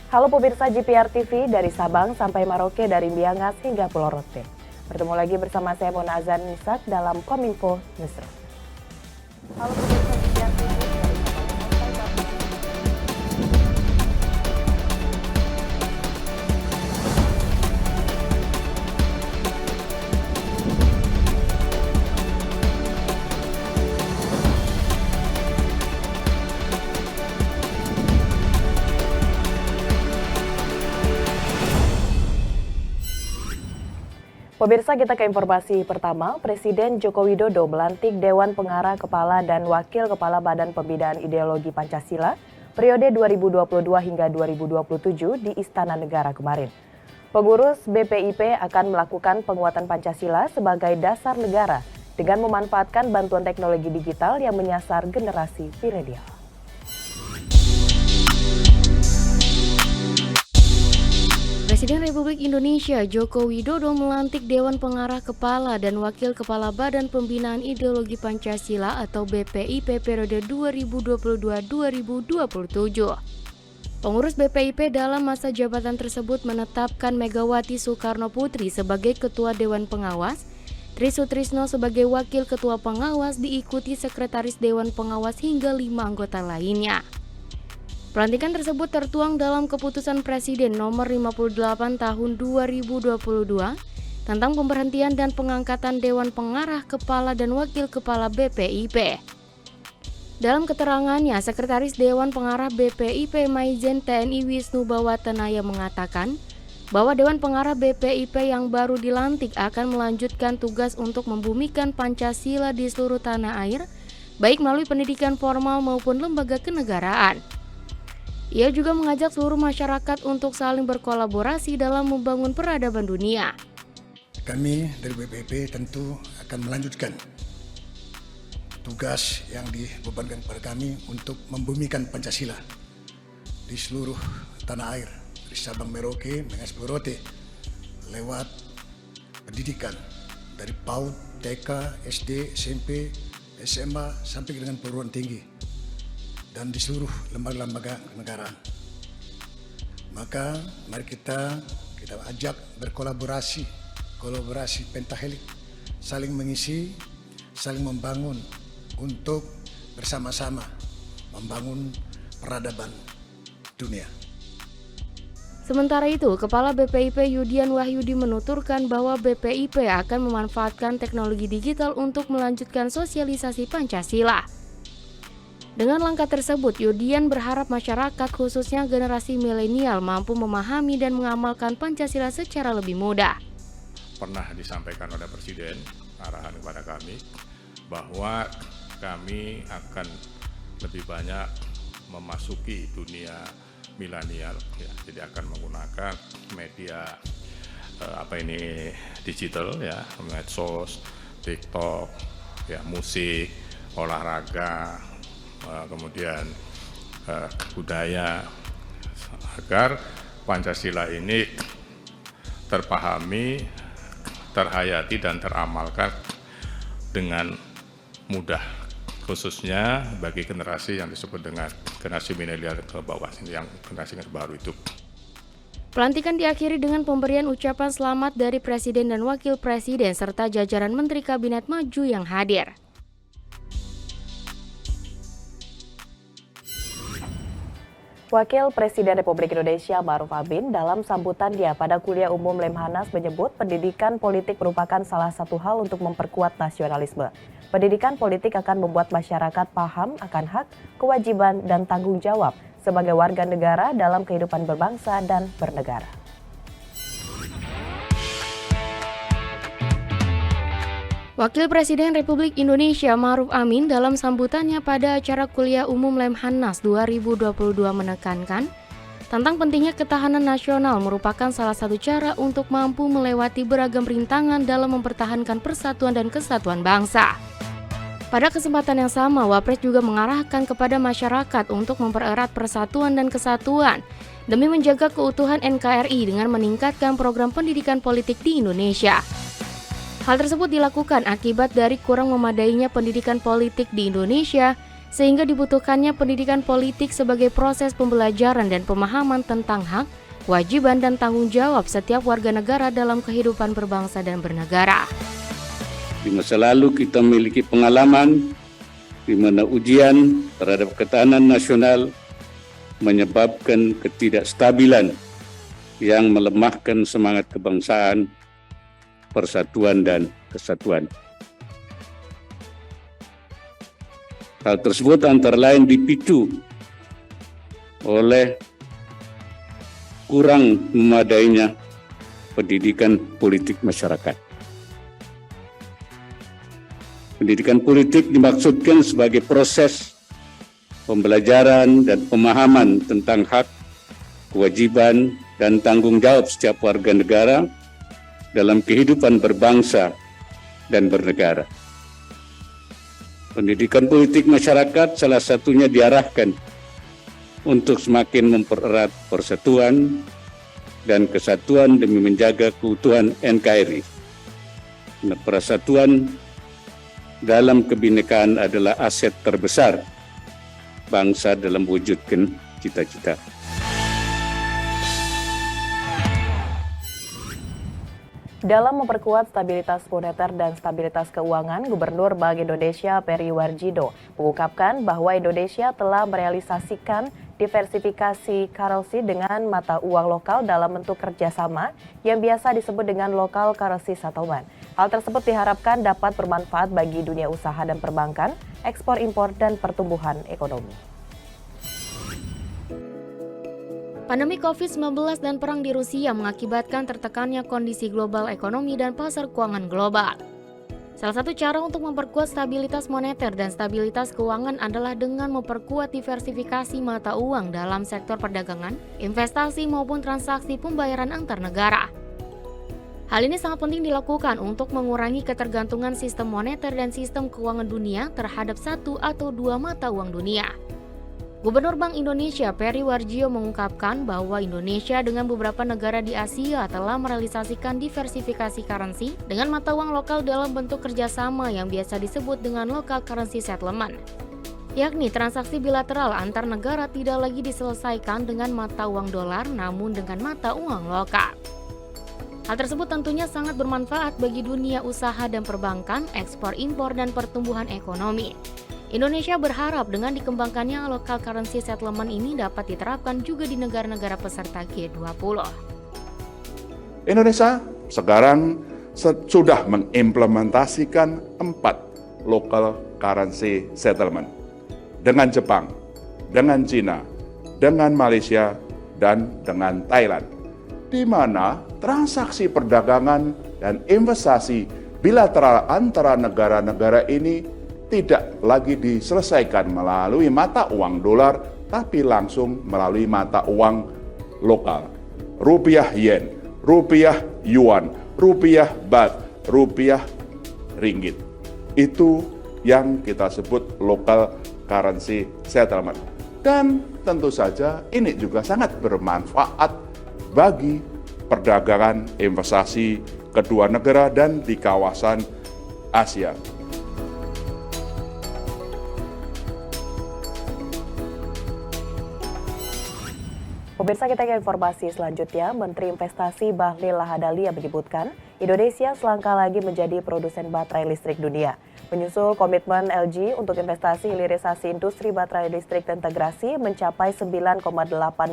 Halo pemirsa GPR TV dari Sabang sampai Merauke, dari Miangas hingga Pulau Rote. Bertemu lagi bersama saya Mona Azan Nisak dalam Kominfo Newsroom. Halo pemirsa GPR TV dari Sabang sampai Merauke. Pemirsa, kita ke informasi pertama. Presiden Joko Widodo melantik Dewan Pengarah Kepala dan Wakil Kepala Badan Pembinaan Ideologi Pancasila periode 2022 hingga 2027 di Istana Negara kemarin. Pengurus BPIP akan melakukan penguatan Pancasila sebagai dasar negara dengan memanfaatkan bantuan teknologi digital yang menyasar generasi milenial. Presiden Republik Indonesia Joko Widodo melantik Dewan Pengarah Kepala dan Wakil Kepala Badan Pembinaan Ideologi Pancasila atau BPIP periode 2022-2027. Pengurus BPIP dalam masa jabatan tersebut menetapkan Megawati Soekarno Putri sebagai Ketua Dewan Pengawas, Tri Sutrisno sebagai Wakil Ketua Pengawas diikuti Sekretaris Dewan Pengawas hingga 5 anggota lainnya. Pelantikan tersebut tertuang dalam Keputusan Presiden Nomor 58 Tahun 2022 tentang pemberhentian dan pengangkatan Dewan Pengarah Kepala dan Wakil Kepala BPIP. Dalam keterangannya, Sekretaris Dewan Pengarah BPIP Maijen TNI Wisnu Bawatanaya mengatakan bahwa Dewan Pengarah BPIP yang baru dilantik akan melanjutkan tugas untuk membumikan Pancasila di seluruh tanah air, baik melalui pendidikan formal maupun lembaga kenegaraan. Ia juga mengajak seluruh masyarakat untuk saling berkolaborasi dalam membangun peradaban dunia. Kami dari BPIP tentu akan melanjutkan tugas yang dibebankan kepada kami untuk membumikan Pancasila di seluruh tanah air, dari Sabang Merauke, Miangas Pulau Rote, lewat pendidikan dari PAUD, TK, SD, SMP, SMA sampai dengan perguruan tinggi, dan di seluruh lembaga-lembaga kenegaraan. Maka mari kita ajak berkolaborasi, kolaborasi pentahelik, saling mengisi, saling membangun untuk bersama-sama membangun peradaban dunia. Sementara itu, Kepala BPIP Yudian Wahyudi menuturkan bahwa BPIP akan memanfaatkan teknologi digital untuk melanjutkan sosialisasi Pancasila. Dengan langkah tersebut, Yudian berharap masyarakat khususnya generasi milenial mampu memahami dan mengamalkan Pancasila secara lebih mudah. Pernah disampaikan oleh Presiden arahan kepada kami bahwa kami akan lebih banyak memasuki dunia milenial, ya, jadi akan menggunakan media digital, ya, medsos, TikTok, ya, musik, olahraga, kemudian budaya, agar Pancasila ini terpahami, terhayati dan teramalkan dengan mudah, khususnya bagi generasi yang disebut dengan generasi milenial ke bawah, yang generasi baru itu. Pelantikan diakhiri dengan pemberian ucapan selamat dari Presiden dan Wakil Presiden serta jajaran Menteri Kabinet Maju yang hadir. Wakil Presiden Republik Indonesia Ma'ruf Amin dalam sambutannya pada Kuliah Umum Lemhanas menyebut pendidikan politik merupakan salah satu hal untuk memperkuat nasionalisme. Pendidikan politik akan membuat masyarakat paham akan hak, kewajiban, dan tanggung jawab sebagai warga negara dalam kehidupan berbangsa dan bernegara. Wakil Presiden Republik Indonesia Ma'ruf Amin dalam sambutannya pada acara Kuliah Umum Lemhanas 2022 menekankan tentang pentingnya ketahanan nasional merupakan salah satu cara untuk mampu melewati beragam rintangan dalam mempertahankan persatuan dan kesatuan bangsa. Pada kesempatan yang sama, Wapres juga mengarahkan kepada masyarakat untuk mempererat persatuan dan kesatuan demi menjaga keutuhan NKRI dengan meningkatkan program pendidikan politik di Indonesia. Hal tersebut dilakukan akibat dari kurang memadainya pendidikan politik di Indonesia sehingga dibutuhkannya pendidikan politik sebagai proses pembelajaran dan pemahaman tentang hak, kewajiban, dan tanggung jawab setiap warga negara dalam kehidupan berbangsa dan bernegara. Di masa lalu kita memiliki pengalaman di mana ujian terhadap ketahanan nasional menyebabkan ketidakstabilan yang melemahkan semangat kebangsaan, persatuan, dan kesatuan. Hal tersebut antara lain dipicu oleh kurang memadainya pendidikan politik masyarakat. Pendidikan politik dimaksudkan sebagai proses pembelajaran dan pemahaman tentang hak, kewajiban, dan tanggung jawab setiap warga negara dalam kehidupan berbangsa dan bernegara. Pendidikan politik masyarakat salah satunya diarahkan untuk semakin mempererat persatuan dan kesatuan demi menjaga keutuhan NKRI. Persatuan dalam kebinekaan adalah aset terbesar bangsa dalam mewujudkan cita-cita. Dalam memperkuat stabilitas moneter dan stabilitas keuangan, Gubernur Bank Indonesia Peri Warjio mengungkapkan bahwa Indonesia telah merealisasikan diversifikasi currency dengan mata uang lokal dalam bentuk kerjasama yang biasa disebut dengan local currency settlement. Hal tersebut diharapkan dapat bermanfaat bagi dunia usaha dan perbankan, ekspor impor, dan pertumbuhan ekonomi. Pandemi COVID-19 dan perang di Rusia mengakibatkan tertekannya kondisi global ekonomi dan pasar keuangan global. Salah satu cara untuk memperkuat stabilitas moneter dan stabilitas keuangan adalah dengan memperkuat diversifikasi mata uang dalam sektor perdagangan, investasi maupun transaksi pembayaran antar negara. Hal ini sangat penting dilakukan untuk mengurangi ketergantungan sistem moneter dan sistem keuangan dunia terhadap satu atau dua mata uang dunia. Gubernur Bank Indonesia Peri Warjio mengungkapkan bahwa Indonesia dengan beberapa negara di Asia telah merealisasikan diversifikasi currency dengan mata uang lokal dalam bentuk kerjasama yang biasa disebut dengan local currency settlement, yakni transaksi bilateral antar negara tidak lagi diselesaikan dengan mata uang dolar namun dengan mata uang lokal. Hal tersebut tentunya sangat bermanfaat bagi dunia usaha dan perbankan, ekspor impor, dan pertumbuhan ekonomi. Indonesia berharap dengan dikembangkannya local currency settlement ini dapat diterapkan juga di negara-negara peserta G20. Indonesia sekarang sudah mengimplementasikan 4 local currency settlement dengan Jepang, dengan Cina, dengan Malaysia, dan dengan Thailand, di mana transaksi perdagangan dan investasi bilateral antara negara-negara ini tidak lagi diselesaikan melalui mata uang dolar, tapi langsung melalui mata uang lokal. Rupiah yen, rupiah yuan, rupiah baht, rupiah ringgit. Itu yang kita sebut local currency settlement. Dan tentu saja ini juga sangat bermanfaat bagi perdagangan investasi kedua negara dan di kawasan Asia. Pemirsa, kita ke informasi selanjutnya. Menteri Investasi Bahlil Lahadalia menyebutkan Indonesia selangkah lagi menjadi produsen baterai listrik dunia. Menyusul komitmen LG untuk investasi hilirisasi industri baterai listrik terintegrasi mencapai 9,8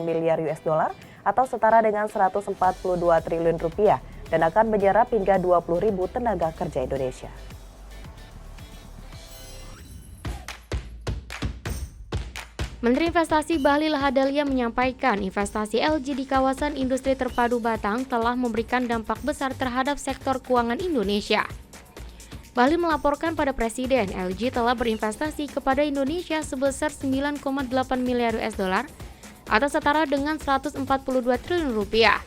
miliar US dollar atau setara dengan 142 triliun rupiah dan akan menyerap hingga 20.000 tenaga kerja Indonesia. Menteri Investasi Bahlil Lahadalia menyampaikan investasi LG di kawasan industri terpadu Batang telah memberikan dampak besar terhadap sektor keuangan Indonesia. Bahlil melaporkan pada Presiden LG telah berinvestasi kepada Indonesia sebesar 9,8 miliar US dollar atau setara dengan 142 triliun rupiah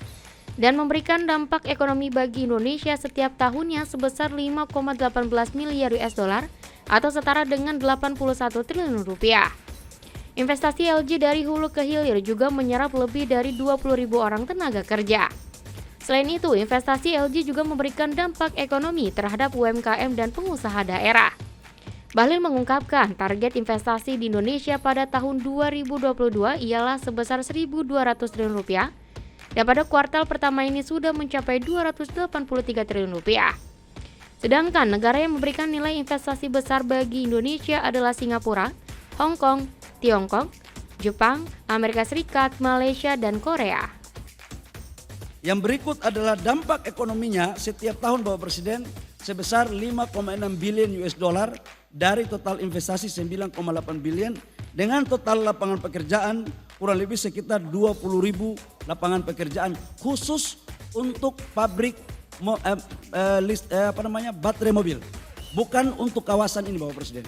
dan memberikan dampak ekonomi bagi Indonesia setiap tahunnya sebesar 5,18 miliar US dollar atau setara dengan 81 triliun rupiah. Investasi LG dari hulu ke hilir juga menyerap lebih dari 20.000 orang tenaga kerja. Selain itu, investasi LG juga memberikan dampak ekonomi terhadap UMKM dan pengusaha daerah. Bahlil mengungkapkan target investasi di Indonesia pada tahun 2022 ialah sebesar 1.200 triliun rupiah dan pada kuartal pertama ini sudah mencapai 283 triliun rupiah. Sedangkan negara yang memberikan nilai investasi besar bagi Indonesia adalah Singapura, Hong Kong, Tiongkok, Jepang, Amerika Serikat, Malaysia, dan Korea. Yang berikut adalah dampak ekonominya setiap tahun Bapak Presiden sebesar 5,6 billion US dollar dari total investasi 9,8 billion dengan total lapangan pekerjaan kurang lebih sekitar 20.000 lapangan pekerjaan khusus untuk pabrik baterai mobil, bukan untuk kawasan ini Bapak Presiden.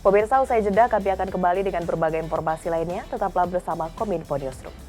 Pemirsa, usai jeda kami akan kembali dengan berbagai informasi lainnya. Tetaplah bersama Kominfo Newsroom.